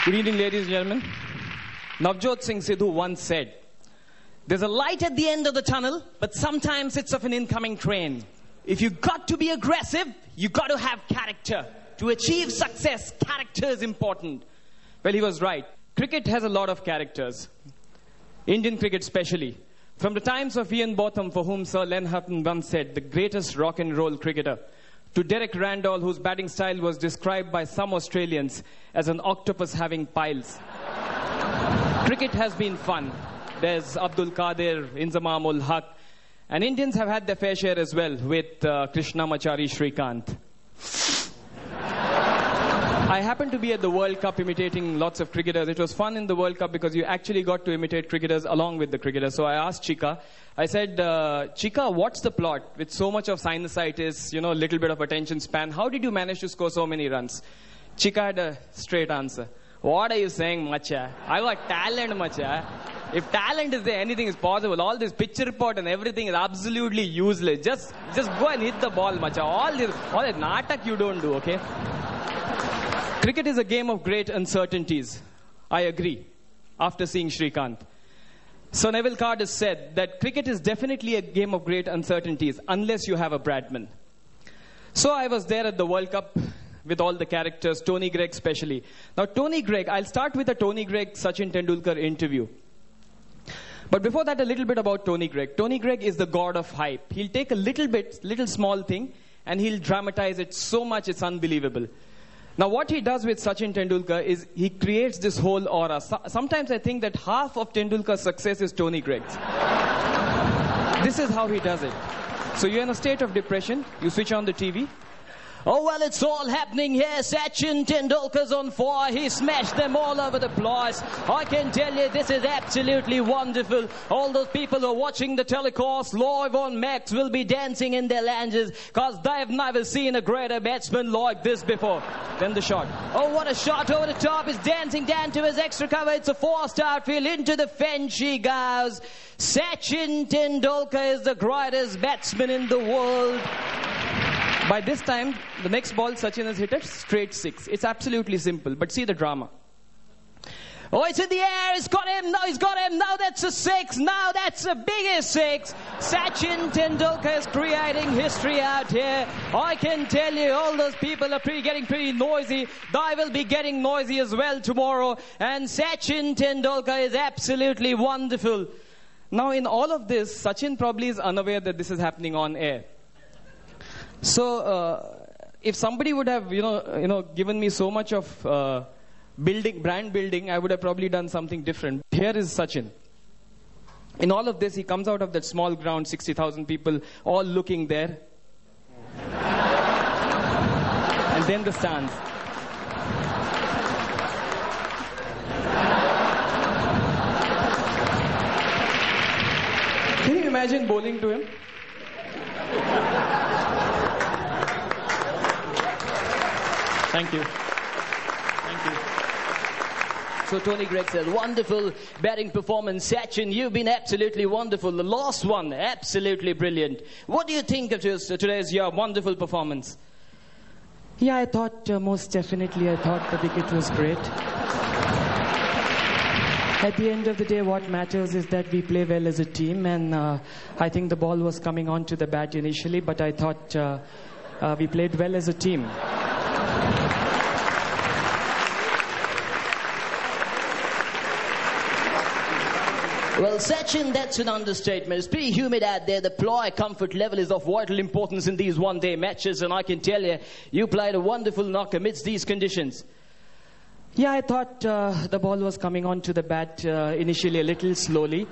Good evening, ladies and gentlemen. Navjot Singh Sidhu once said, "There's a light at the end of the tunnel, but sometimes it's of an incoming train. If you got to be aggressive, you got to have character. To achieve success, character is important." Well, he was right. Cricket has a lot of characters. Indian cricket especially. From the times of Ian Botham, for whom Sir Len Hutton once said, the greatest rock and roll cricketer, to Derek Randall, whose batting style was described by some Australians as an octopus having piles. Cricket has been fun. There's Abdul Qadir, Inzamam ul Haq, and Indians have had their fair share as well with Krishnamachari Shrikant. I happened to be at the World Cup imitating lots of cricketers. It was fun in the World Cup because you actually got to imitate cricketers along with the cricketers. So I asked Chika, I said, Chika, what's the plot? With so much of sinusitis, a little bit of attention span, how did you manage to score so many runs? Chika had a straight answer. What are you saying, macha? I got talent, macha. If talent is there, anything is possible. All this pitch report and everything is absolutely useless. Just go and hit the ball, macha. All this natak you don't do, okay? Cricket is a game of great uncertainties. I agree, after seeing Shrikant. Sir Neville Card has said that cricket is definitely a game of great uncertainties unless you have a Bradman. So I was there at the World Cup with all the characters, Tony Greig especially. Now Tony Greig, I'll start with a Tony Greig Sachin Tendulkar interview. But before that, a little bit about Tony Greig. Tony Greig is the god of hype. He'll take a little small thing, and he'll dramatize it so much it's unbelievable. Now what he does with Sachin Tendulkar is he creates this whole aura. Sometimes I think that half of Tendulkar's success is Tony Greig's. This is how he does it. So you're in a state of depression, you switch on the TV. Oh, well, it's all happening here. Sachin Tendulkar's on fire. He smashed them all over the place. I can tell you, this is absolutely wonderful. All those people who are watching the telecast live on Max will be dancing in their lounges because they've never seen a greater batsman like this before. Then the shot. Oh, what a shot over the top. He's dancing down to his extra cover. It's a fast outfield. Into the fence she goes. Sachin Tendulkar is the greatest batsman in the world. By this time, the next ball, Sachin has hit a straight six. It's absolutely simple, but see the drama. Oh, it's in the air. He's got him. No, he's got him. Now that's a six. Now that's the biggest six. Sachin Tendulkar is creating history out here. I can tell you, all those people are getting pretty noisy. They will be getting noisy as well tomorrow. And Sachin Tendulkar is absolutely wonderful. Now, in all of this, Sachin probably is unaware that this is happening on air. So, if somebody would have, given me so much of brand building, I would have probably done something different. Here is Sachin. In all of this, he comes out of that small ground, 60,000 people, all looking there. And then the stands. Can you imagine bowling to him? Thank you. Thank you. So Tony Greig says, wonderful batting performance. Sachin, you've been absolutely wonderful. The last one, absolutely brilliant. What do you think of today's wonderful performance? Yeah, I thought most definitely, I thought the wicket was great. At the end of the day, what matters is that we play well as a team, and I think the ball was coming onto the bat initially, but I thought we played well as a team. Well, Sachin, that's an understatement. It's pretty humid out there. The ply comfort level is of vital importance in these one-day matches, and I can tell you, you played a wonderful knock amidst these conditions. Yeah, I thought the ball was coming onto the bat initially a little slowly,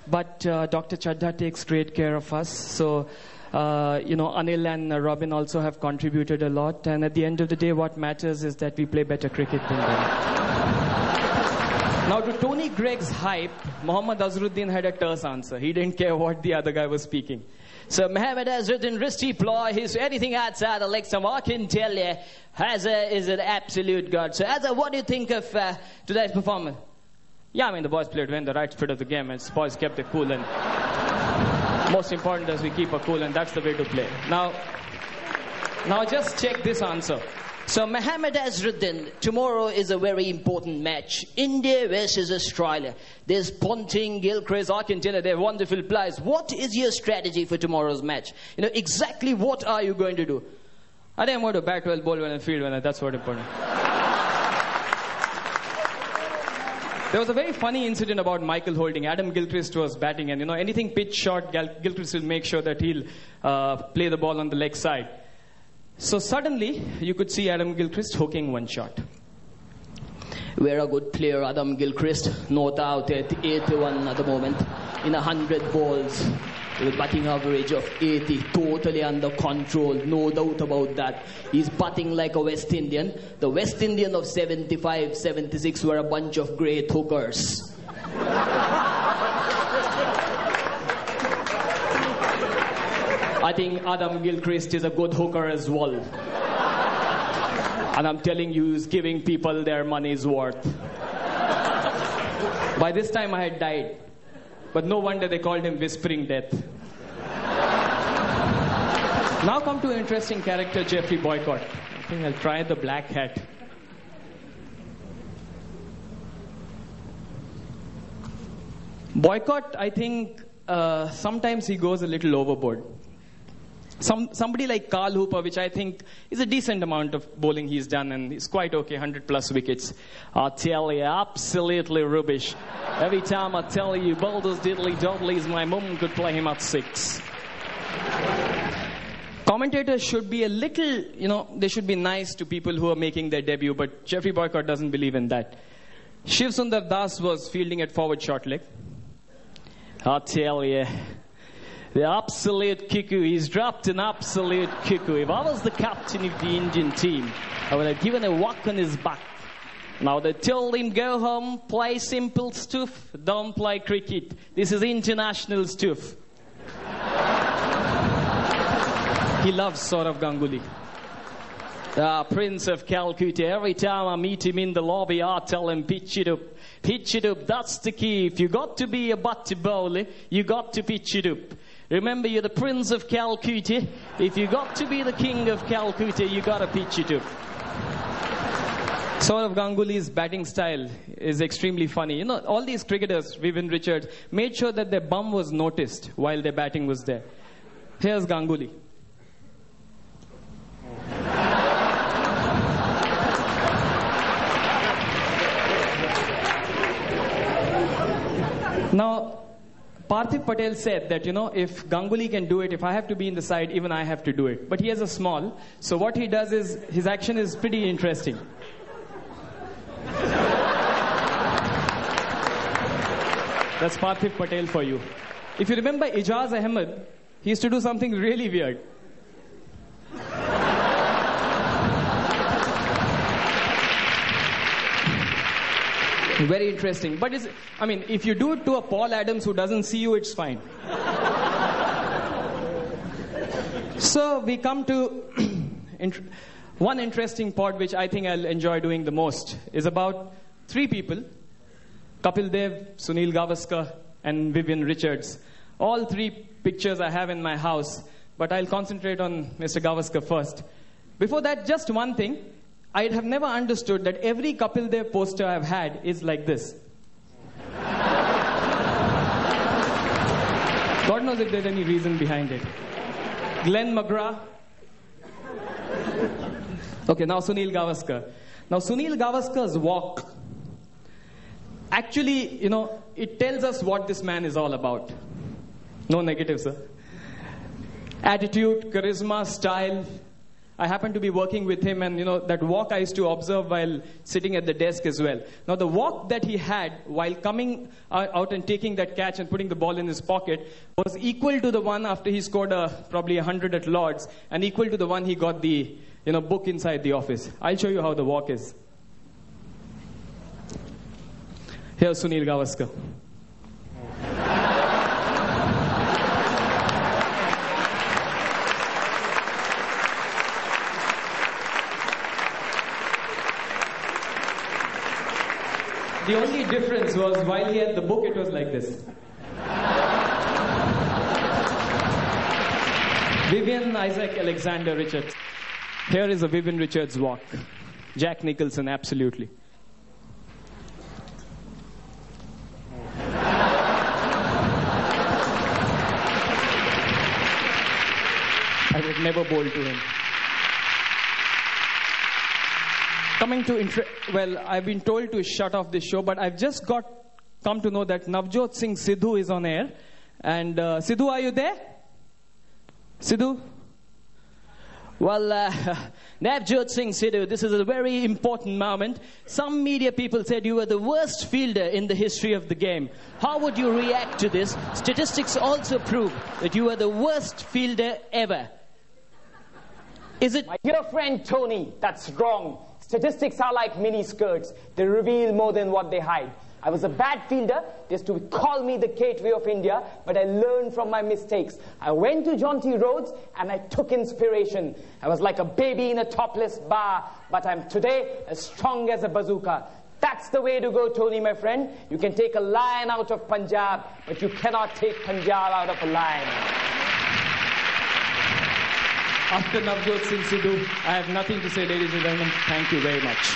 but Dr. Chadha takes great care of us. So, Anil and Robin also have contributed a lot, and at the end of the day, what matters is that we play better cricket than them. Now, to Tony Greig's hype, Mohammad Azharuddin had a terse answer. He didn't care what the other guy was speaking. So Mohammad Azharuddin, wristy ploy, he's anything outside the leg stump, I can tell you, Hazza is an absolute god. So Hazza, what do you think of today's performance? Yeah, I mean, the boys played well in the right spirit of the game, and the boys kept it cool, and most important is we keep it cool, and that's the way to play. Now just check this answer. So Mohammad Azruddin, tomorrow is a very important match. India versus Australia. There's Ponting, Gilchrist, I can tell you they're wonderful players. What is your strategy for tomorrow's match? You know, exactly what are you going to do? I think I'm going to bat well, bowl well, and field well. That's what important. There was a very funny incident about Michael Holding. Adam Gilchrist was batting, and anything pitch short, Gilchrist will make sure that he'll play the ball on the leg side. So suddenly, you could see Adam Gilchrist hooking one shot. We're a good player, Adam Gilchrist. Not out at 81 at the moment. In 100 balls. With a batting average of 80. Totally under control. No doubt about that. He's batting like a West Indian. The West Indian of 75, 76 were a bunch of great hookers. I think Adam Gilchrist is a good hooker as well. And I'm telling you, he's giving people their money's worth. By this time I had died. But no wonder they called him Whispering Death. Now come to an interesting character, Geoffrey Boycott. I think I'll try the black hat. Boycott, I think sometimes he goes a little overboard. Somebody like Carl Hooper, which I think is a decent amount of bowling he's done, and he's quite okay, 100 plus wickets. I tell you, absolutely rubbish. Every time I tell you, boulders diddly doddlies, my mum could play him at 6. Commentators should be a little, they should be nice to people who are making their debut, but Geoffrey Boycott doesn't believe in that. Shiv Sundar Das was fielding at forward short leg. I tell you, the absolute cuckoo. He's dropped an absolute cuckoo. If I was the captain of the Indian team, I would have given a whack on his back. Now they told him, go home, play simple stuff, don't play cricket. This is international stuff. He loves Sourav Ganguly. Prince of Calcutta. Every time I meet him in the lobby, I tell him, pitch it up. Pitch it up, that's the key. If you got to be a batty bowler, you got to pitch it up. Remember, you're the Prince of Calcutta. If you got to be the King of Calcutta, you got to pitch it up. Sourav Ganguly's batting style is extremely funny. All these cricketers, Vivian Richards, made sure that their bum was noticed while their batting was there. Here's Ganguly. Now, Parthiv Patel said that, if Ganguly can do it, if I have to be in the side, even I have to do it. But he has a small, so what he does is, his action is pretty interesting. That's Parthiv Patel for you. If you remember Ijaz Ahmed, he used to do something really weird. Very interesting. But if you do it to a Paul Adams who doesn't see you, it's fine. So we come to one interesting part which I think I'll enjoy doing the most is about 3 people. Kapil Dev, Sunil Gavaskar, and Vivian Richards. All 3 pictures I have in my house, but I'll concentrate on Mr. Gavaskar first. Before that, just one thing. I have never understood that every Kapil Dev poster I've had is like this. God knows if there's any reason behind it. Glenn McGrath. Okay, now Sunil Gavaskar. Now Sunil Gavaskar's walk, actually, it tells us what this man is all about. No negative, sir. Attitude, charisma, style. I happened to be working with him, and that walk I used to observe while sitting at the desk as well. Now the walk that he had while coming out and taking that catch and putting the ball in his pocket was equal to the one after he scored probably 100 at Lords, and equal to the one he got the book inside the office. I'll show you how the walk is. Here's Sunil Gavaskar. The only difference was while he had the book, it was like this. Vivian Isaac Alexander Richards. Here is a Vivian Richards walk. Jack Nicholson, absolutely. I would never bowl to him. Coming to well, I've been told to shut off this show, but I've just come to know that Navjot Singh Sidhu is on air. And Sidhu, are you there? Sidhu? Well, Navjot Singh Sidhu, this is a very important moment. Some media people said you were the worst fielder in the history of the game. How would you react to this? Statistics also prove that you are the worst fielder ever. Is it? My dear friend Tony, that's wrong. Statistics are like mini skirts. They reveal more than what they hide. I was a bad fielder. They used to call me the gateway of India, but I learned from my mistakes. I went to John T. Rhodes and I took inspiration. I was like a baby in a topless bar, but I'm today as strong as a bazooka. That's the way to go, Tony, my friend. You can take a lion out of Punjab, but you cannot take Punjab out of a lion. After Navjot Singh Sidhu, I have nothing to say, ladies and gentlemen. Thank you very much.